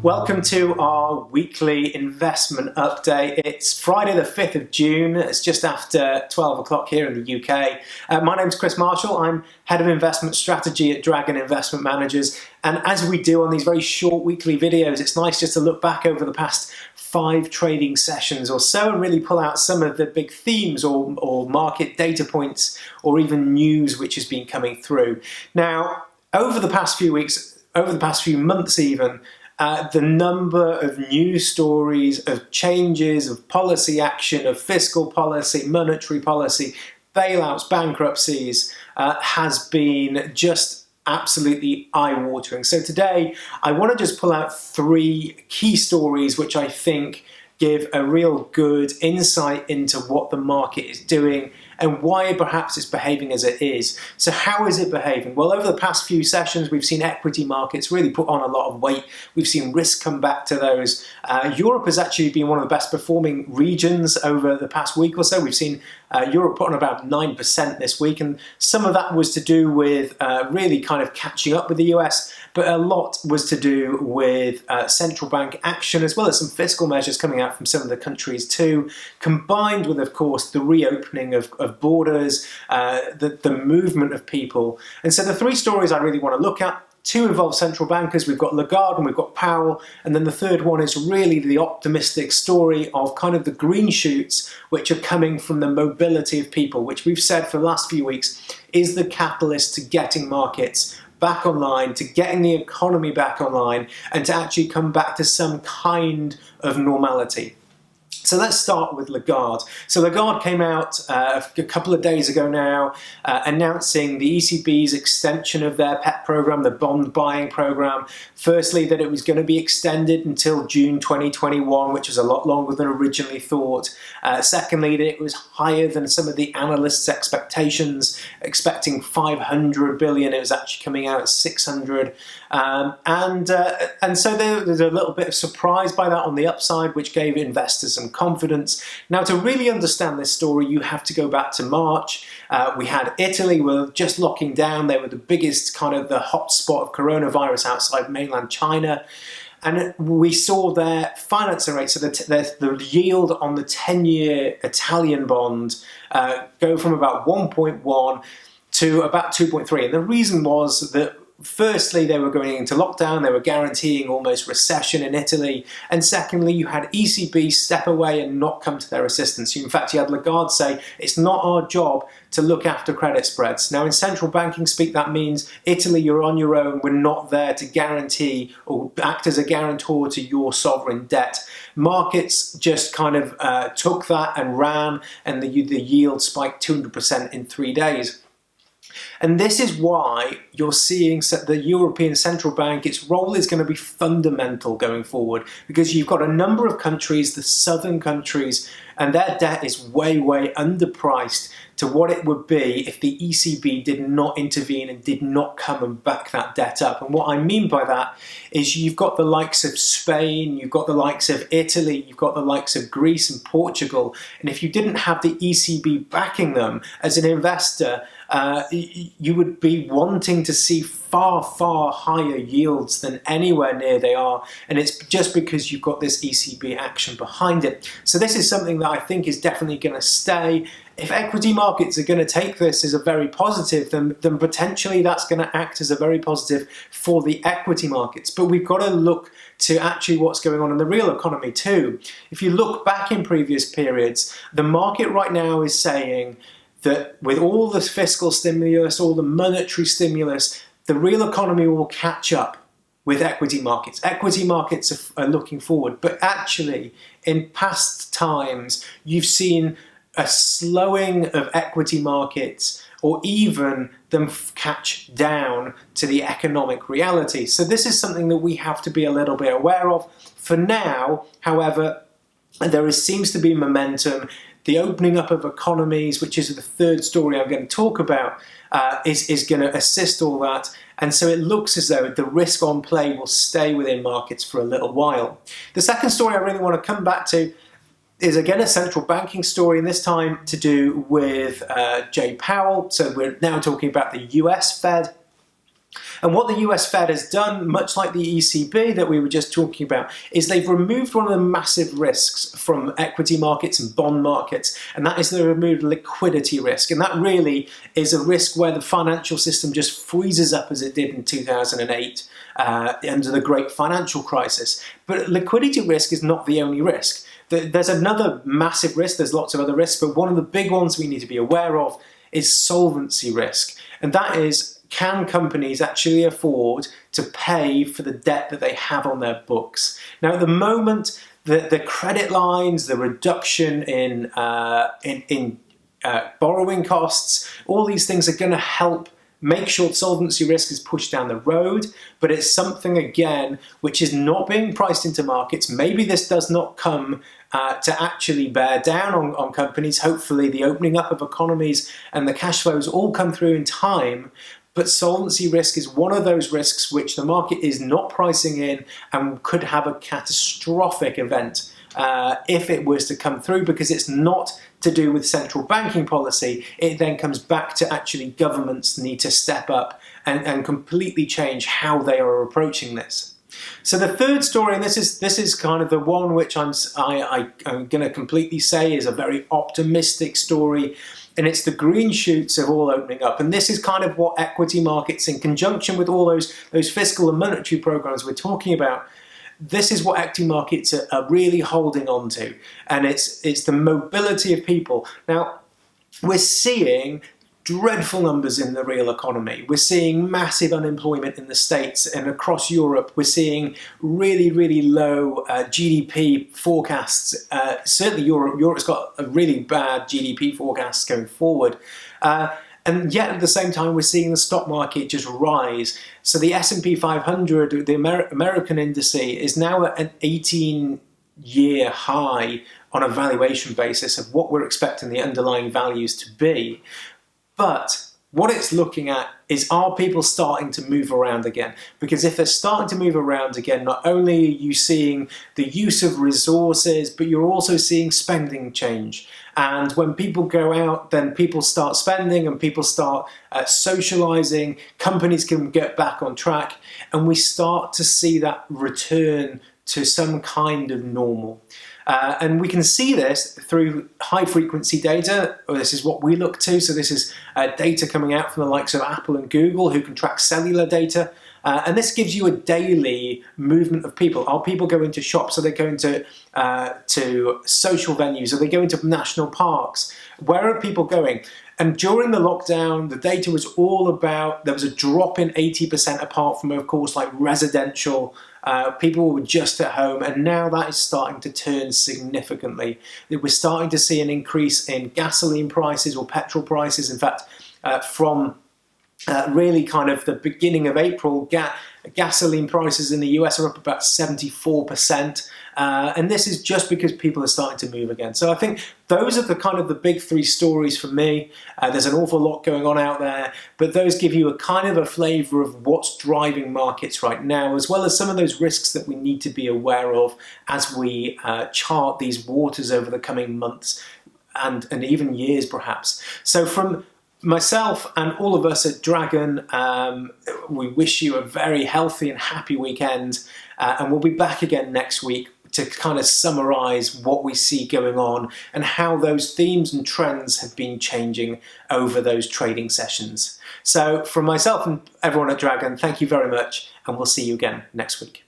Welcome to our weekly investment update. It's Friday the 5th of June. It's just after 12 o'clock here in the UK. My name's Chris Marshall. I'm Head of Investment Strategy at Dragon Investment Managers. And as we do on these very short weekly videos, it's nice just to look back over the past 5 trading sessions or so and really pull out some of the big themes or market data points or even news which has been coming through. Now, over the past few weeks, over the past few months even, the number of news stories of changes, of policy action, of fiscal policy, monetary policy, bailouts, bankruptcies has been just absolutely eye-watering. So today I want to just pull out 3 key stories which I think give a real good insight into what the market is doing and why perhaps it's behaving as it is. So how is it behaving? Well, over the past few sessions, we've seen equity markets really put on a lot of weight. We've seen risk come back to those. Europe has actually been one of the best performing regions over the past week or so. We've seen Europe put on about 9% this week, and some of that was to do with really kind of catching up with the US, but a lot was to do with central bank action as well as some fiscal measures coming out from some of the countries too, combined with, of course, the reopening of borders, the movement of people. And so the 3 stories I really want to look at, 2 involve central bankers. We've got Lagarde and we've got Powell, and then the third one is really the optimistic story of kind of the green shoots which are coming from the mobility of people, which we've said for the last few weeks is the catalyst to getting markets back online, to getting the economy back online, and to actually come back to some kind of normality. So let's start with Lagarde. So Lagarde came out a couple of days ago now announcing the ECB's extension of their PEPP program, the bond buying program. Firstly, that it was going to be extended until June 2021, which is a lot longer than originally thought. Secondly, that it was higher than some of the analysts' expectations, expecting 500 billion. It was actually coming out at 600. And so there's a little bit of surprise by that on the upside, which gave investors some confidence. Now, to really understand this story, you have to go back to March. We had Italy were just locking down. They were the biggest kind of the hotspot of coronavirus outside mainland China. And we saw their financing rate, so the yield on the 10-year Italian bond go from about 1.1 to about 2.3. And the reason was that firstly, they were going into lockdown, they were guaranteeing almost recession in Italy, and secondly, you had ECB step away and not come to their assistance. In fact, you had Lagarde say, it's not our job to look after credit spreads. Now, in central banking speak, that means Italy, you're on your own, we're not there to guarantee or act as a guarantor to your sovereign debt. Markets just kind of took that and ran, and the yield spiked 200% in 3 days. And this is why you're seeing the European Central Bank, its role is going to be fundamental going forward, because you've got a number of countries, the southern countries, and their debt is way, way underpriced to what it would be if the ECB did not intervene and did not come and back that debt up. And what I mean by that is you've got the likes of Spain, you've got the likes of Italy, you've got the likes of Greece and Portugal. And if you didn't have the ECB backing them as an investor, you would be wanting to see far, far higher yields than anywhere near they are, and it's just because you've got this ECB action behind it. So this is something that I think is definitely going to stay. If equity markets are going to take this as a very positive, then potentially that's going to act as a very positive for the equity markets. But we've got to look to actually what's going on in the real economy too. If you look back in previous periods, the market right now is saying that with all the fiscal stimulus, all the monetary stimulus, the real economy will catch up with equity markets. Equity markets are looking forward, but actually in past times, you've seen a slowing of equity markets or even them catch down to the economic reality. So this is something that we have to be a little bit aware of. For now, however, there seems to be momentum. The opening up of economies, which is the third story I'm going to talk about, is going to assist all that. And so it looks as though the risk on play will stay within markets for a little while. The second story I really want to come back to is again a central banking story, and this time to do with Jay Powell. So we're now talking about the US Fed. And what the US Fed has done, much like the ECB that we were just talking about, is they've removed one of the massive risks from equity markets and bond markets, and that is they removed liquidity risk. And that really is a risk where the financial system just freezes up as it did in 2008 under the great financial crisis. But liquidity risk is not the only risk. There's another massive risk, there's lots of other risks, but one of the big ones we need to be aware of is solvency risk. And that is, can companies actually afford to pay for the debt that they have on their books? Now, at the moment, the credit lines, the reduction in borrowing costs, all these things are going to help make sure solvency risk is pushed down the road, but it's something, again, which is not being priced into markets. Maybe this does not come to actually bear down on companies. Hopefully the opening up of economies and the cash flows all come through in time, but solvency risk is one of those risks which the market is not pricing in and could have a catastrophic event if it was to come through, because it's not to do with central banking policy. It then comes back to actually governments need to step up and completely change how they are approaching this. So the third story, and this is kind of the one which I'm going to completely say is a very optimistic story, and it's the green shoots of all opening up. And this is kind of what equity markets, in conjunction with all those fiscal and monetary programs we're talking about, this is what equity markets are really holding on to. And it's the mobility of people. Now, we're seeing dreadful numbers in the real economy. We're seeing massive unemployment in the States and across Europe. We're seeing really, really low GDP forecasts. Certainly Europe's got a really bad GDP forecast going forward. And yet at the same time, we're seeing the stock market just rise. So the S&P 500, the American index, is now at an 18-year high on a valuation basis of what we're expecting the underlying values to be. But what it's looking at is, are people starting to move around again? Because if they're starting to move around again, not only are you seeing the use of resources, but you're also seeing spending change. And when people go out, then people start spending and people start socializing, companies can get back on track, and we start to see that return to some kind of normal. And we can see this through high-frequency data. This is what we look to. So this is data coming out from the likes of Apple and Google, who can track cellular data. And this gives you a daily movement of people. Are people going to shops? Are they going to social venues? Are they going to national parks? Where are people going? And during the lockdown, the data was all about, there was a drop in 80%, apart from, of course, like residential. People were just at home, and now that is starting to turn significantly. We're starting to see an increase in gasoline prices or petrol prices. In fact, from really kind of the beginning of April, gasoline prices in the US are up about 74%. And this is just because people are starting to move again. So I think those are the kind of the big three stories for me. There's an awful lot going on out there, but those give you a kind of a flavor of what's driving markets right now, as well as some of those risks that we need to be aware of as we chart these waters over the coming months and even years perhaps. So from myself and all of us at Dragon, we wish you a very healthy and happy weekend, and we'll be back again next week to kind of summarize what we see going on and how those themes and trends have been changing over those trading sessions. So from myself and everyone at Dragon, thank you very much, and we'll see you again next week.